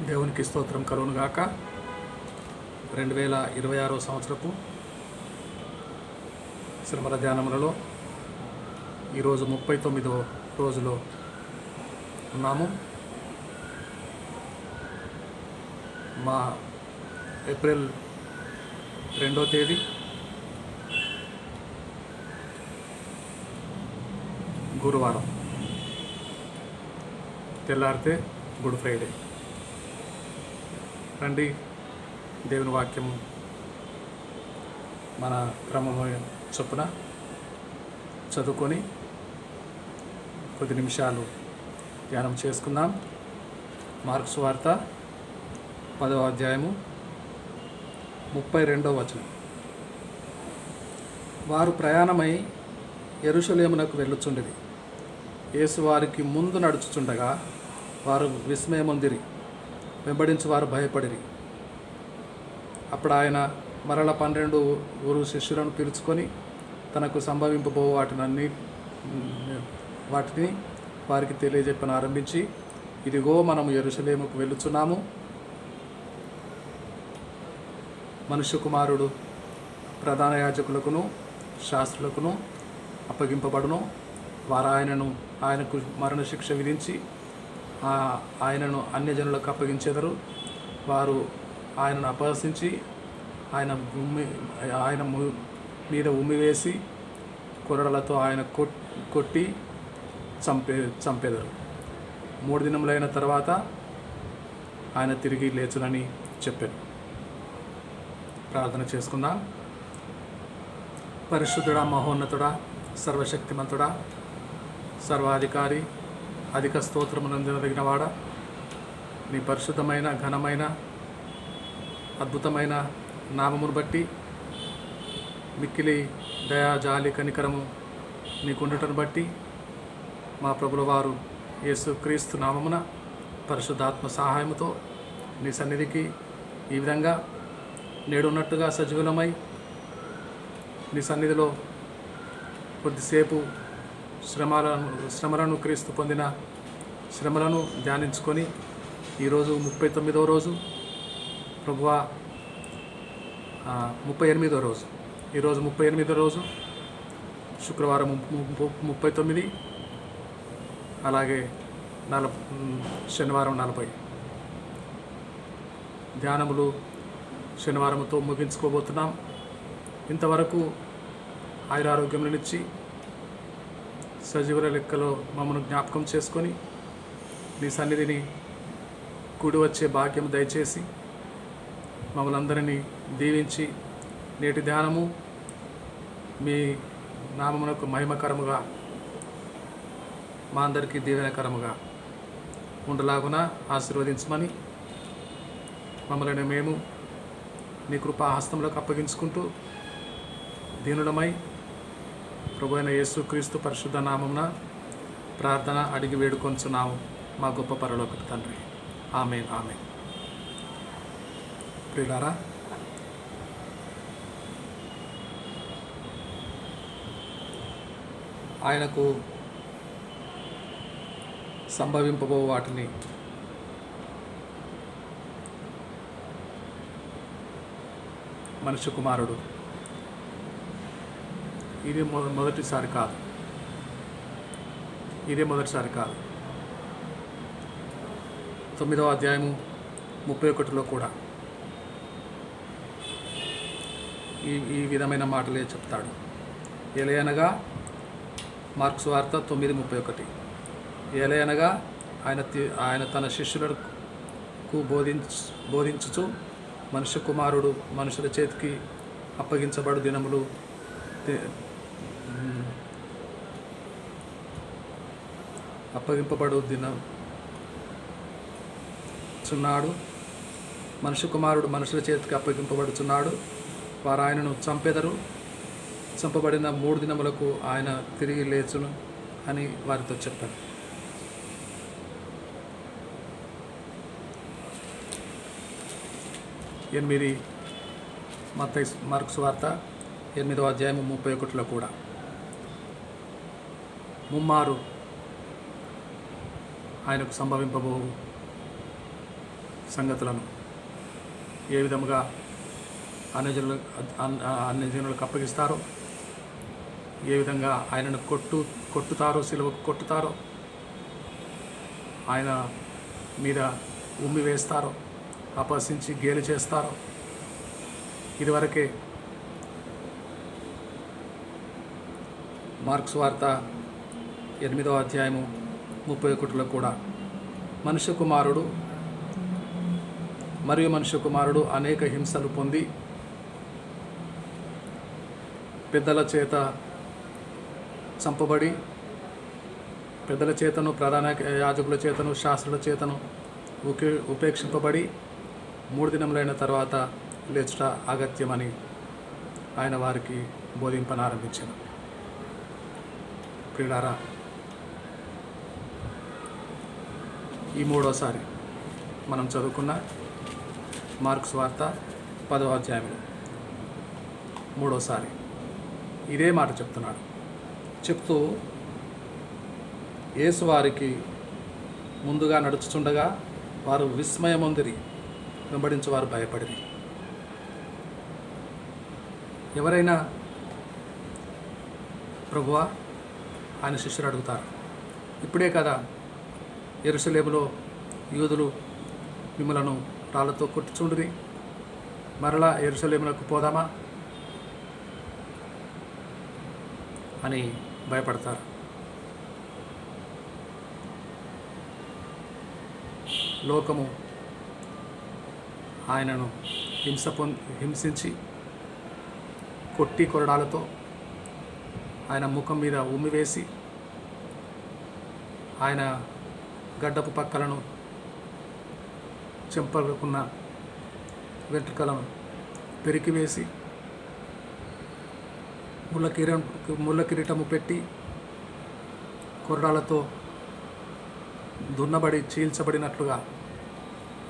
దేవునికి స్తోత్రం కలుగునుగాక. 2026 సంవత్సరపు శ్రమల ధ్యానములలో ఈరోజు 39వ రోజులో ఉన్నాము. మా ఏప్రిల్ 2వ తేదీ గురువారం, తెల్లారితే గుడ్ ఫ్రైడే. రండి, దేవుని వాక్యము మన క్రమము చొప్పున చదువుకొని కొద్ది నిమిషాలు ధ్యానం చేసుకుందాం. మార్కు సువార్త 10వ అధ్యాయము 32వ వచనం. వారు ప్రయాణమై యెరూషలేమునకు వెళ్ళుచుండిరి. యేసు వారికి ముందు నడుచుచుండగా వారు విస్మయమొందిరి, వెంబడించి వారు భయపడిరి. అప్పుడు ఆయన మరల 12 శిష్యులను పిలుచుకొని తనకు సంభవింపబో వాటిని వారికి తెలియజెప్పను ఆరంభించి, ఇదిగో మనము యెరూషలేముకు వెళ్ళుచున్నాము. మనుష్య కుమారుడు ప్రధాన యాజకులకును శాస్త్రులకును అప్పగింపబడును. వారు ఆయనకు మరణశిక్ష విధించి ఆయనను అన్యజనులకు అప్పగించెదరు. వారు ఆయనను అపహసించి ఆయన మీద ఉమ్మివేసి కొరడలతో ఆయన కొట్టి చంపెదరు. 3 దినములైన తర్వాత ఆయన తిరిగి లేచునని చెప్పారు. ప్రార్థన చేసుకుందాం. పరిశుద్ధుడా, మహోన్నతుడా, సర్వశక్తిమంతుడా, సర్వాధికారి, అధిక స్తోత్రమునందగినవాడ, నీ పరిశుద్ధమైన ఘనమైన అద్భుతమైన నామమును బట్టి మిక్కిలి దయా జాలి కనికరము నీకుండటను బట్టి మా ప్రభుల వారు యేసు క్రీస్తు నామమున పరిశుద్ధాత్మ సహాయముతో నీ సన్నిధికి ఈ విధంగా నేడున్నట్టుగా సజీవులమై నీ సన్నిధిలో కొద్దిసేపు శ్రమలను క్రీస్తు పొందిన శ్రమలను ధ్యానించుకొని ఈరోజు 39వ రోజు, ప్రభువా 38వ రోజు. ఈరోజు 38వ రోజు, శుక్రవారం 39, అలాగే శనివారం 40 ధ్యానములు శనివారంతో ముగించుకోబోతున్నాం. ఇంతవరకు ఆయురారోగ్యములనిచ్చి సజీవుల లెక్కలో మమ్మల్ని జ్ఞాపకం చేసుకొని నీ సన్నిధిని కూడి వచ్చే భాగ్యం దయచేసి మమ్మల్ని అందరినీ దీవించి నేటి ధ్యానము మీ నామమునకు మహిమకరముగా, మా అందరికీ దీవెనకరముగా ఉండలాగున ఆశీర్వదించమని మమ్మల్ని మేము నీ కృపా హస్తములకు అప్పగించుకుంటూ దీనులమై ప్రభు అయిన యేసు క్రీస్తు పరిశుద్ధ నామమున ప్రార్థన అడిగి వేడుకొంచున్నాము మా గొప్ప పరలోక తండ్రి. ఆమేన్, ఆమేన్. ప్రియులారా, ఆయనకు సంభవింపబో వాటిని మనుష్య కుమారుడు ఇదే మొదటిసారి కాదు. 9వ అధ్యాయము 31లో కూడా ఈ విధమైన మాటలే చెప్తాడు. ఏలయనగా మార్కు సువార్త 9:31, ఏలయనగా ఆయన తన శిష్యులకు బోధించుచు మనుష్య కుమారుడు మనుషుల చేతికి అప్పగించబడు దినములు అప్పగింపబడు చున్నాడు. మనుష్య కుమారుడు మనుషుల చేతికి అప్పగింపబడుచున్నాడు. వారు ఆయనను చంపెదరు. చంపబడిన 3 దినములకు ఆయన తిరిగి లేచును అని వారితో చెప్పారు. మార్కు సువార్త 8వ అధ్యాయము 31లో కూడా ముమ్మారు ఆయనకు సంభవింపబో సంగతులను ఏ విధముగా అన్యజనులకు అప్పగిస్తారో, ఏ విధంగా ఆయనను కొట్టుతారో, సిలువకు కొట్టుతారో, ఆయన మీద ఉమ్మి వేస్తారో, అపహసించి గేలి చేస్తారో, ఇదివరకే మార్క్స్ వార్త 8వ అధ్యాయము 31లో కూడా మనుష్య కుమారుడు అనేక హింసలు పొంది పెద్దల చేత చంపబడి, పెద్దల చేతను, ప్రధాన యాజకుల చేతను, శాస్త్రుల చేతను ఉపేక్షింపబడి 3 దినములైన తర్వాత లేచుట అగత్యమని ఆయన వారికి బోధింపనారంభించాను. ప్రియులారా, ఈ మూడోసారి మనం చదువుకున్న మార్క్స్ వార్త 10వ అధ్యాయంలో మూడోసారి ఇదే మాట చెప్తూ యేసు వారికి ముందుగా నడుచుచుండగా వారు విస్మయమొందిరి, వెంబడించి వారు భయపడిరి. ఎవరైనా ప్రభువా ఆయన శిష్యులు అడుగుతారు, ఇప్పుడే కదా యెరూషలేములో యూదులు మిమ్మలను రాళ్లతో కొట్టుచుండిరి, మరలా యెరూషలేములకు పోదామా అని భయపడతారు. లోకము ఆయనను హింసించి కొట్టి కొరడాలతో ఆయన ముఖం మీద ఉమ్మివేసి, ఆయన గడ్డపు పక్కలను, చెంపలకున్న వెంట్రుకలను పెరికివేసి, ముళ్ళ కిరీటము పెట్టి కొరడాలతో దున్నబడి చీల్చబడినట్లుగా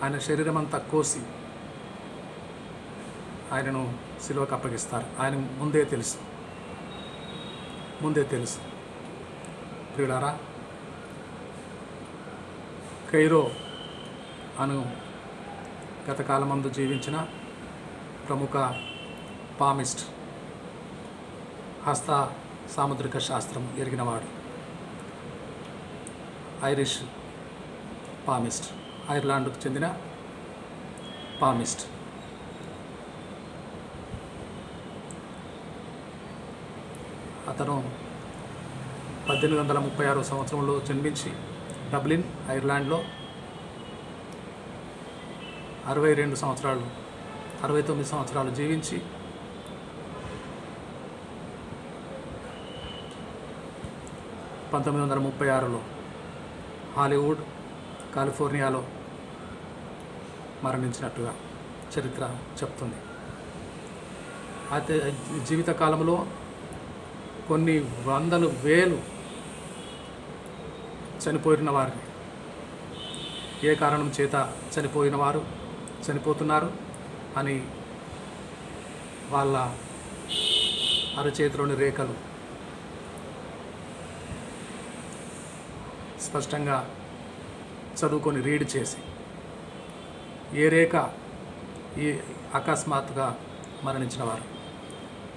ఆయన శరీరం అంతా కోసి ఆయనను సిలువకు అప్పగిస్తారు. ఆయన ముందే తెలుసు. ప్రియులారా, కైరో అను గతకాలమందు జీవించిన ప్రముఖ పామిస్ట్, హస్త సాముద్రిక శాస్త్రం ఎరిగినవాడు, ఐరిష్ పామిస్ట్, ఐర్లాండ్కు చెందిన పామిస్ట్. అతను 1836 సంవత్సరంలో జన్మించి డబ్లిన్, ఐర్లాండ్లో 69 సంవత్సరాలు జీవించి 1936లో హాలీవుడ్, కాలిఫోర్నియాలో మరణించినట్టుగా చరిత్ర చెప్తుంది. అయితే జీవితకాలంలో కొన్ని వందలు వేలు చనిపోయిన వారిని, ఏ కారణం చేత చనిపోతున్నారు అని వాళ్ళ అరచేతిలోని రేఖలు స్పష్టంగా చదువుకొని రీడ్ చేసి, ఏ రేఖ ఈ అకస్మాత్తుగా మరణించిన వారు,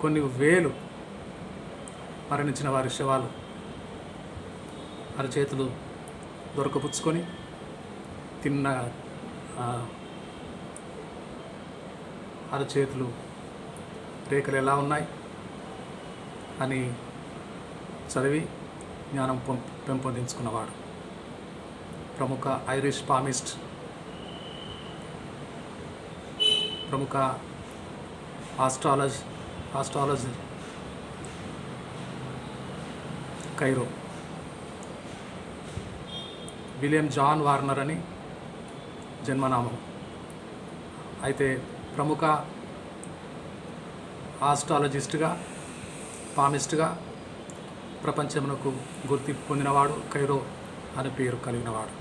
కొన్ని వేలు మరణించిన వారి శవాలు అరచేతులు దొరకపుచ్చుకొని తిన్న అరచేతులు రేఖలు ఎలా ఉన్నాయి అని చదివి జ్ఞానం పెంపొందించుకున్నవాడు, ప్రముఖ ఐరిష్ పామిస్ట్, ప్రముఖ astrologer Cheiro, William John Warner అని జన్మనామం. అయితే ప్రముఖ ఆస్ట్రాలజిస్ట్గా, పామిస్ట్గా ప్రపంచమునకు గుర్తింపు పొందినవాడు, కైరో అని పేరు కలిగినవాడు.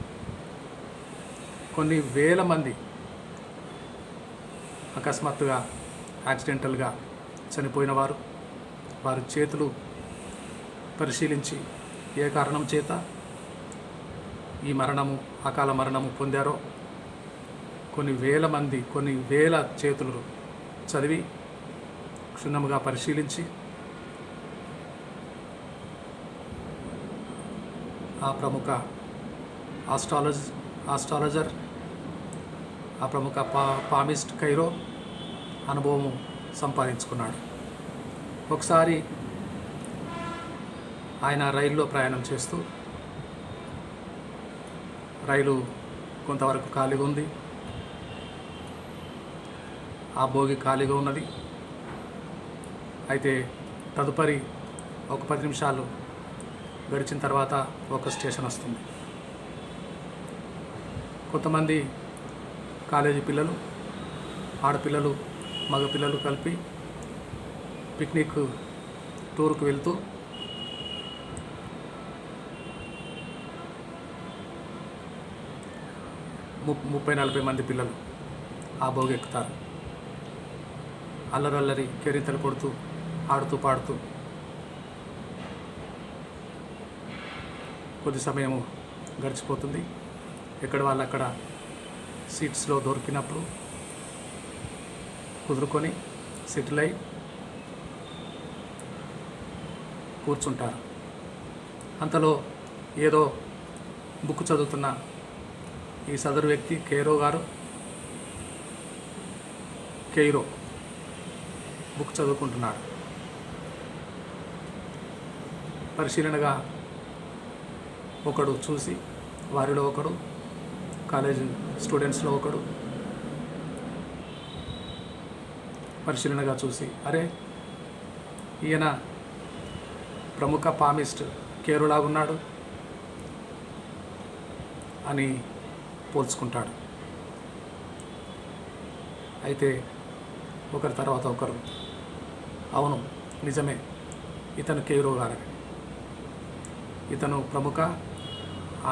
కొన్ని వేల మంది అకస్మాత్తుగా యాక్సిడెంటల్గా చనిపోయిన వారు, వారి చేతులు పరిశీలించి ఏ కారణం చేత ఈ అకాల మరణము పొందారో కొన్ని వేల మంది, కొన్ని వేల చేతులు చదివి క్షుణ్ణముగా పరిశీలించి ఆ ప్రముఖ ఆస్ట్రాలజర్, ఆ ప్రముఖ పామిస్ట్ కైరో అనుభవం సంపాదించుకున్నాడు. ఒకసారి ఆయన రైల్లో ప్రయాణం చేస్తూ, రైలు కొంతవరకు ఖాళీగా ఉంది, ఆ బోగి ఖాళీగా ఉన్నది. అయితే తదుపరి ఒక 10 నిమిషాలు గడిచిన తర్వాత ఒక స్టేషన్ వస్తుంది. కొంతమంది కాలేజీ పిల్లలు, ఆడపిల్లలు, మగపిల్లలు కలిపి పిక్నిక్ టూర్కు వెళ్తూ ముప్పై 40 మంది పిల్లలు ఆ బోగి ఎక్కుతారు. అల్లరల్లరి కేరింతలు కొడుతూ, ఆడుతూ పాడుతూ కొద్ది సమయము గడిచిపోతుంది. ఎక్కడ వాళ్ళు అక్కడ సీట్స్లో దొరికినప్పుడు కుదురుకొని సెటిల్ అయి కూర్చుంటారు. అంతలో ఏదో బుక్ చదువుతున్న ఈ సదరు వ్యక్తి కెయిరో బుక్ చదువుకుంటున్నాడు. పరిశీలనగా ఒకడు చూసి, వారిలో ఒకడు, కాలేజ్ స్టూడెంట్స్లో ఒకడు పరిశీలనగా చూసి, అరే ఈయన ప్రముఖ పామిస్ట్ కేరులాగున్నాడు అని పోల్చుకుంటాడు. అయితే ఒకరి తర్వాత ఒకరు, అవును నిజమే, ఇతను కేరో గారే, ఇతను ప్రముఖ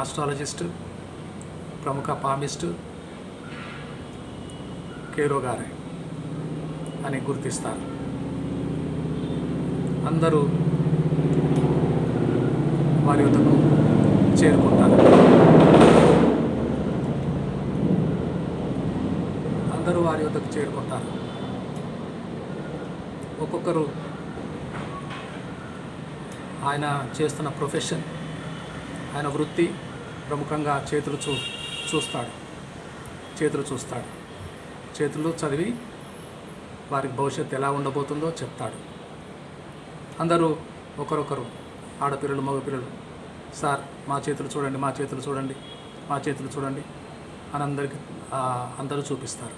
ఆస్ట్రాలజిస్ట్, ప్రముఖ పామిస్ట్ కేరో గారే అని గుర్తిస్తారు. అందరూ వారి వద్దకు చేరుకుంటారు. ఒక్కొక్కరు ఆయన చేస్తున్న ప్రొఫెషన్, ఆయన వృత్తి ప్రముఖంగా చేతులు చూస్తాడు. చేతులు చదివి వారికి భవిష్యత్తు ఎలా ఉండబోతుందో చెప్తాడు. అందరూ ఒకరొకరు, ఆడపిల్లలు, మగపిల్లలు, సార్ మా చేతులు చూడండి అని అందరూ చూపిస్తారు.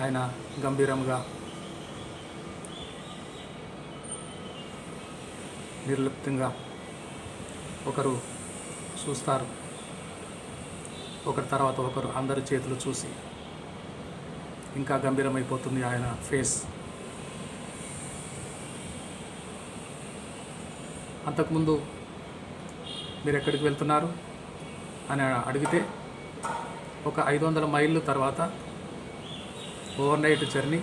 ఆయన గంభీరంగా, నిర్లిప్తంగా ఒకరు చూస్తారు. ఒకరి తర్వాత ఒకరు అందరి చేతులు చూసి ఇంకా గంభీరమైపోతుంది ఆయన ఫేస్. అంతకుముందు మీరు ఎక్కడికి వెళ్తున్నారు అని అడిగితే, ఒక 500 మైళ్ళు తర్వాత ఓవర్నైట్ జర్నీ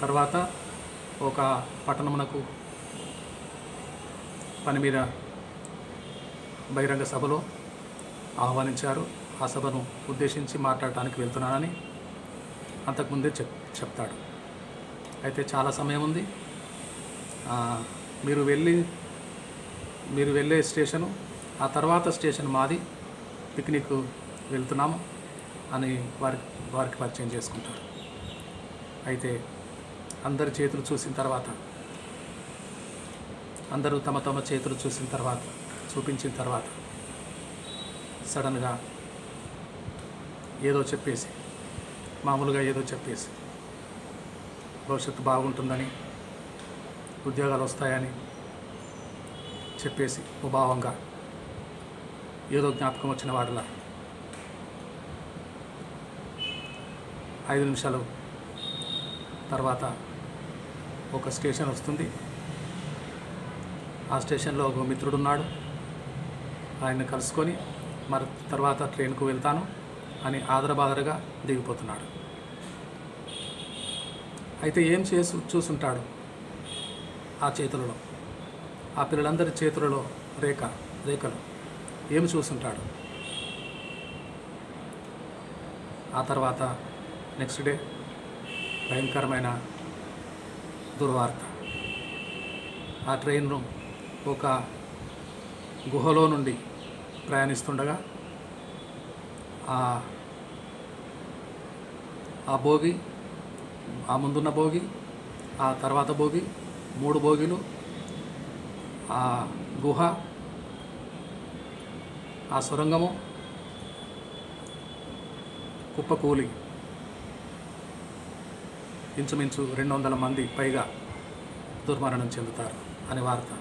తర్వాత ఒక పట్టణమునకు పని మీద బహిరంగ సభలో ఆహ్వానించారు. ఆ సభను ఉద్దేశించి మాట్లాడటానికి వెళ్తున్నానని అంతకుముందే చెప్తాడు. అయితే చాలా సమయం ఉంది, మీరు వెళ్ళే స్టేషను, ఆ తర్వాత స్టేషన్ మాది, పిక్నిక్ వెళ్తున్నాము అని వారికి పరిచయం చేసుకుంటారు. అయితే అందరి చేతులు చూసిన తర్వాత, అందరూ తమ చేతులు చూపించిన తర్వాత సడన్గా మామూలుగా ఏదో చెప్పేసి భవిష్యత్తు బాగుంటుందని, ఉద్యోగాలు వస్తాయని చెప్పేసి ఉభావంగా ఏదో జ్ఞాపకం వచ్చిన వాడిలా 5 నిమిషాలు తర్వాత ఒక స్టేషన్ వస్తుంది. ఆ స్టేషన్లో ఒక మిత్రుడున్నాడు. ఆయన్ని కలుసుకొని మరి తర్వాత ట్రైన్కు వెళ్తాను అని ఆదరబాదరగా దిగిపోతున్నాడు. అయితే ఏం చూసుంటాడు ఆ చేతులలో, ఆ పిల్లలందరి చేతులలో రేఖలు ఏమి చూసుంటాడు? ఆ తర్వాత నెక్స్ట్ డే భయంకరమైన దుర్వార్త. ఆ ట్రైన్ను ఒక గుహలో నుండి ప్రయాణిస్తుండగా ఆ భోగి, ఆ ముందున్న భోగి, ఆ తర్వాత భోగి, 3 భోగిలు, ఆ గుహ, ఆ సొరంగము కుప్పకూలి ఇంచుమించు 200 మంది పైగా దుర్మరణం చెందుతారు అని వార్త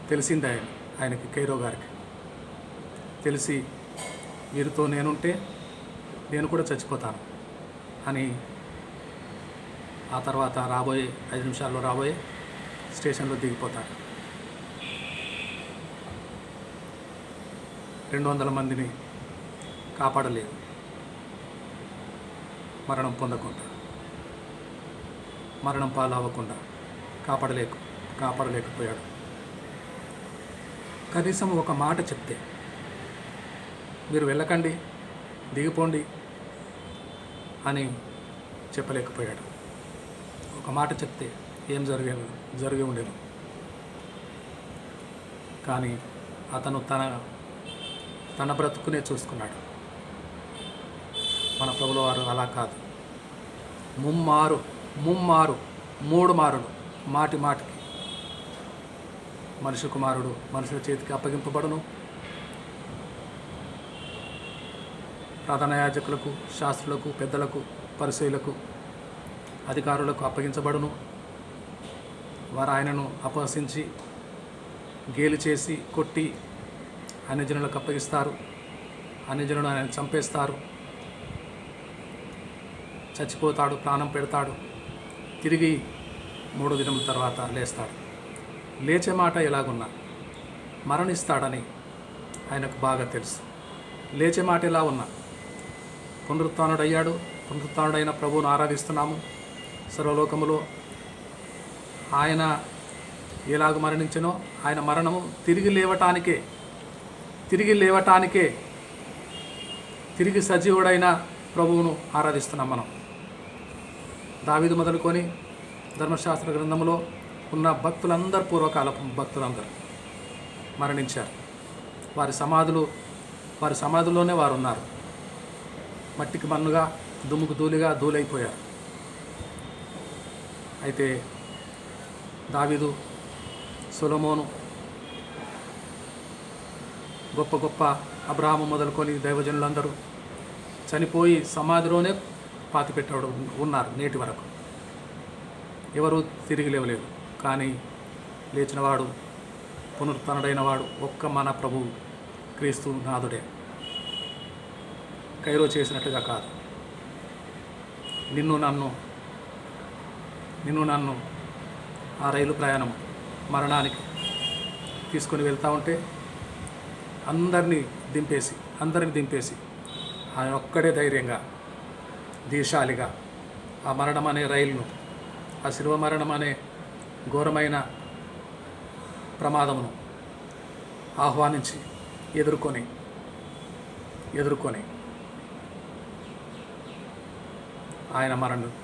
తెలిసింది. ఆయనకి కైరో గారికి తెలిసి, వీరితో నేనుంటే నేను కూడా చచ్చిపోతాను అని ఆ తర్వాత 5 నిమిషాల్లో రాబోయే స్టేషన్లో దిగిపోతారు. 200 మందిని కాపాడలేదు, మరణం పొందకుండా, మరణం పాలు అవ్వకుండా కాపాడలేకపోయాడు. కనీసం ఒక మాట చెప్తే, మీరు వెళ్ళకండి, దిగిపోండి అని చెప్పలేకపోయాడు. ఒక మాట చెప్తే ఏం జరిగి ఉండేది. కానీ అతను తన బ్రతుకునే చూసుకున్నాడు. మన ప్రభుల వారు అలా కాదు. ముమ్మారు 3 మారులు మాటికి మనిషి కుమారుడు మనుషుల చేతికి అప్పగింపబడును, ప్రధాన యాజకులకు, శాస్త్రులకు, పెద్దలకు, పరిసయ్యులకు, అధికారులకు అప్పగించబడును. వారు ఆయనను అపహసించి, గేలి చేసి, కొట్టి అన్యజనులకు అప్పగిస్తారు. అన్యజనులు ఆయన చంపేస్తారు. చచ్చిపోతాడు, ప్రాణం పెడతాడు, తిరిగి 3 దినముల తర్వాత లేస్తాడు. లేచే మాట ఎలాగున్నా మరణిస్తాడని ఆయనకు బాగా తెలుసు. లేచే మాట ఎలా ఉన్నా పునరుత్థానుడయ్యాడు. పునరుత్థానుడైన ప్రభువును ఆరాధిస్తున్నాము. సర్వలోకములో ఆయన ఎలాగ మరణించినో ఆయన మరణము తిరిగి లేవటానికే తిరిగి సజీవుడైన ప్రభువును ఆరాధిస్తున్నాం మనం. దావీదు మొదలుకొని ధర్మశాస్త్ర గ్రంథంలో ఉన్న భక్తులందరూ, పూర్వకాలపు భక్తులందరూ మరణించారు. వారి సమాధుల్లోనే వారు ఉన్నారు. మట్టికి మన్నుగా, దుమ్ముకు ధూళైపోయారు. అయితే దావీదు, సొలొమోను, గొప్ప అబ్రహాము మొదలుకొని దైవజనులందరూ చనిపోయి సమాధిలోనే పాతిపెట్టాడు ఉన్నారు నేటి వరకు. ఎవరు తిరిగి లేవలేదు. కానీ లేచినవాడు, పునరుత్థానుడైన వాడు ఒక్క మన ప్రభు క్రీస్తు నాథుడే. కైరో చేసినట్టుగా కాదు. నిన్ను నన్ను ఆ రైలు ప్రయాణం మరణానికి తీసుకొని వెళ్తూ ఉంటే అందరినీ దింపేసి ఆయన ఒక్కడే ధైర్యంగా, దీశాలిగా ఆ మరణం అనే రైలును, ఆ శిలువ మరణం అనే ఘోరమైన ప్రమాదమును ఆహ్వానించి ఎదుర్కొని ఆయన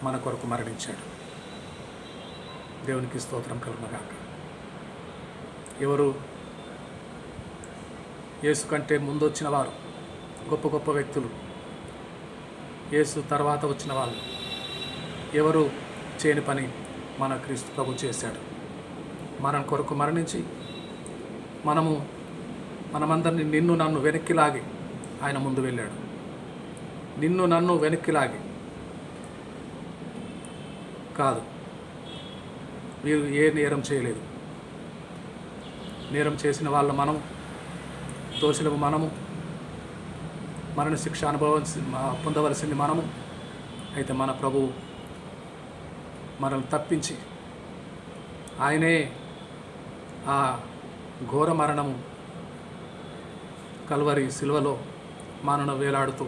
మన కొరకు మరణించాడు. దేవునికి స్తోత్రం కలుగునుగాక. ఎవరు యేసు కంటే ముందు వచ్చిన వారు, గొప్ప వ్యక్తులు, యేసు తర్వాత వచ్చిన వాళ్ళు ఎవరు చేయని పని మన క్రీస్తు ప్రభు చేశాడు. మన కొరకు మరణించి మనమందరినీ నిన్ను నన్ను వెనక్కి లాగి ఆయన ముందు వెళ్ళాడు. నిన్ను నన్ను వెనక్కి లాగి కాదు. వీరు ఏ నేరం చేయలేదు. నేరం చేసిన వాళ్ళు మనము, దోషులము మనము, మరణశిక్ష పొందవలసింది మనము. అయితే మన ప్రభువు మనల్ని తప్పించి ఆయనే ఆ ఘోర మరణము కల్వరి సిలువలో మనను వేలాడుతూ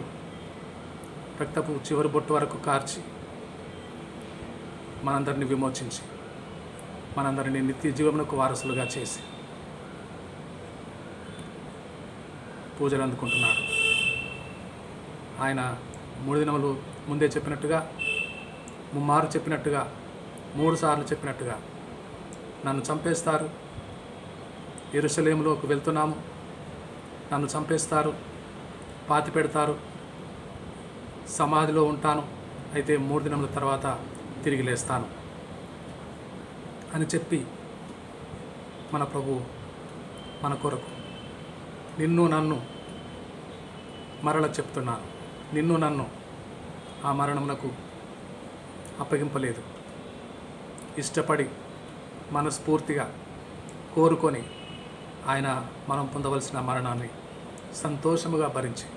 రక్తపు చివరి బొట్టు వరకు కార్చి మనందరినీ విమోచించి మనందరినీ నిత్య జీవమునకు వారసులుగా చేసి పూజలు అందుకుంటున్నాడు. ఆయన 3 దినములు ముందే చెప్పినట్టుగా, ముమ్మారు చెప్పినట్టుగా, 3 సార్లు చెప్పినట్టుగా నన్ను చంపేస్తారు, యెరూషలేములోకి వెళ్తున్నాము, నన్ను చంపేస్తారు, పాతి పెడతారు, సమాధిలో ఉంటాను, అయితే 3 దినముల తర్వాత తిరిగి లేస్తాను అని చెప్పి మన ప్రభు మన కొరకు నిన్ను నన్ను మరల చెప్తున్నాను, నిన్ను నన్ను ఆ మరణమునకు అప్పగింపలేదు. ఇష్టపడి మనస్ఫూర్తిగా కోరుకొని ఆయన మనం పొందవలసిన మరణాన్ని సంతోషముగా భరించి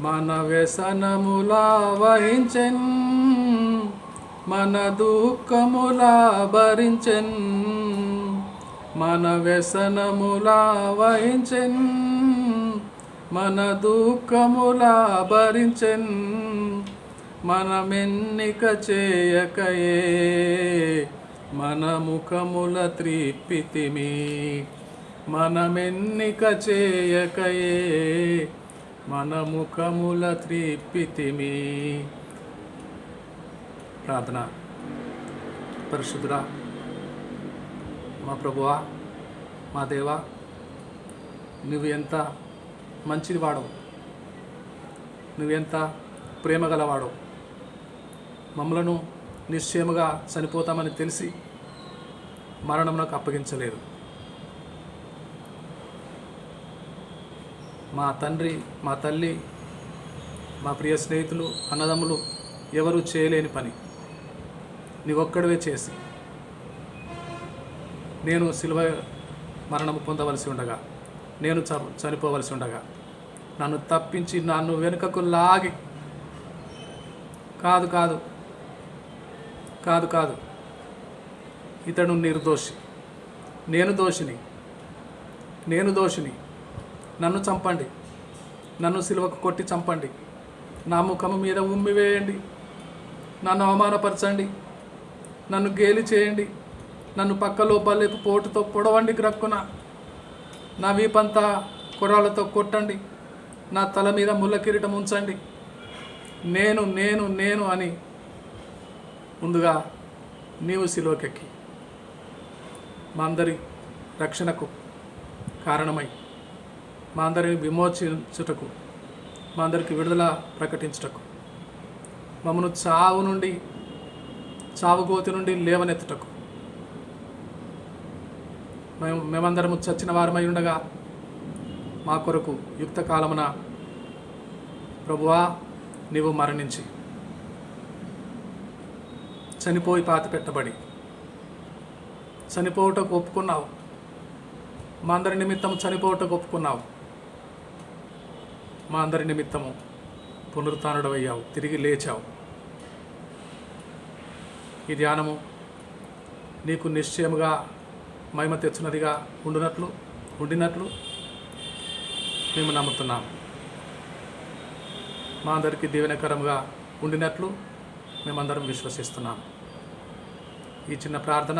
మన వ్యసనములా వహించెన్, మన దుఃఖములా భరించెన్, మన వ్యసనములా వహించెన్, మన దుఃఖములా భరించెన్, మనమెన్నిక చేయకయే మన ముఖముల త్రిప్పితిమి, మనమెన్నిక చేయకయే మన ముఖముల త్రిప్పితిమి. ప్రార్థన. పరిశుద్ధుడా, మా ప్రభువా, మా దేవా, నువ్వు ఎంత మంచిది వాడవు, నువ్వెంత ప్రేమ గలవాడవు. మమ్మలను నిశ్చయముగా చనిపోతామని తెలిసి మరణమునకు అప్పగించలేదు. మా తండ్రి, మా తల్లి, మా ప్రియ స్నేహితులు, అన్నదమ్ములు ఎవరూ చేయలేని పని నీవొక్కడివే చేసి నేను సిలువ మరణము పొందవలసి ఉండగా, నేను చనిపోవలసి ఉండగా నన్ను తప్పించి నన్ను వెనుకకు లాగి కాదు కాదు కాదు కాదు ఇతడు నిర్దోషి, నేను దోషిని, నన్ను చంపండి, నన్ను సిలువకు కొట్టి చంపండి, నా ముఖము మీద ఉమ్మివేయండి, నన్ను అవమానపరచండి, నన్ను గేలి చేయండి, నన్ను పక్కలో బల్లెపు పోటుతో పొడవండి, గ్రక్కున నా వీపంతా కొర్రాలతో కొట్టండి, నా తల మీద ముళ్ళ కిరీటం ఉంచండి, నేను నేను నేను అని ముందుగా నీవు సిలువకెక్కి మా అందరి రక్షణకు కారణమై మా అందరిని విమోచించుటకు, మా అందరికి విడుదల ప్రకటించుటకు, మమ్మను చావుగోతి నుండి లేవనెత్తుటకు, మేమందరము చచ్చిన వారమై ఉండగా మా కొరకు యుక్త కాలమున ప్రభువా నీవు మరణించి చనిపోయి పాతి పెట్టబడి చనిపోవటకు ఒప్పుకున్నావు, మా అందరి నిమిత్తము చనిపోవటకు ఒప్పుకున్నావు, మా అందరి నిమిత్తము పునరుత్థానుడవయ్యావు, తిరిగి లేచావు. ఈ ధ్యానము నీకు నిశ్చయముగా మహిమ తెచ్చున్నదిగా ఉండినట్లు మేము నమ్ముతున్నాము. మా అందరికీ దీవెనకరంగా ఉండినట్లు మేమందరం విశ్వసిస్తున్నాం. ఈ చిన్న ప్రార్థన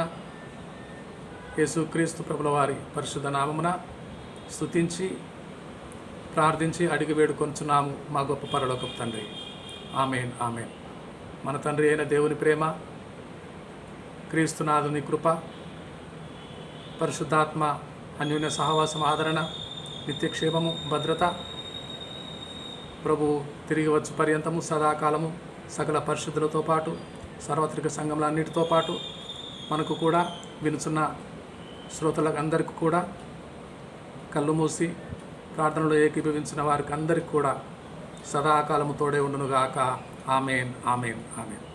యేసుక్రీస్తు ప్రభుల వారి పరిశుద్ధ నామమున స్తుతించి ప్రార్థించి అడిగి వేడుకొంచున్నాము మా గొప్ప పరలోకపు తండ్రి. ఆమేన్, ఆమేన్. మన తండ్రి అయిన దేవుని ప్రేమ, క్రీస్తునాథుని కృప, పరిశుద్ధాత్మ అన్యోన్య సహవాసం, ఆదరణ, నిత్యక్షేమము, భద్రత ప్రభువు తిరిగి వచ్చు పర్యంతము సదాకాలము సకల పరిశుద్ధులతో పాటు సార్వత్రిక సంఘములన్నిటితో పాటు మనకు కూడా వినుచున్న శ్రోతలకు అందరికీ కూడా కళ్ళు మూసి ప్రార్థనలో ఏకీభవించిన వారికి అందరికీ కూడా సదాకాలము తోడే ఉండునుగాక. ఆమేన్, ఆమేన్, ఆమేన్.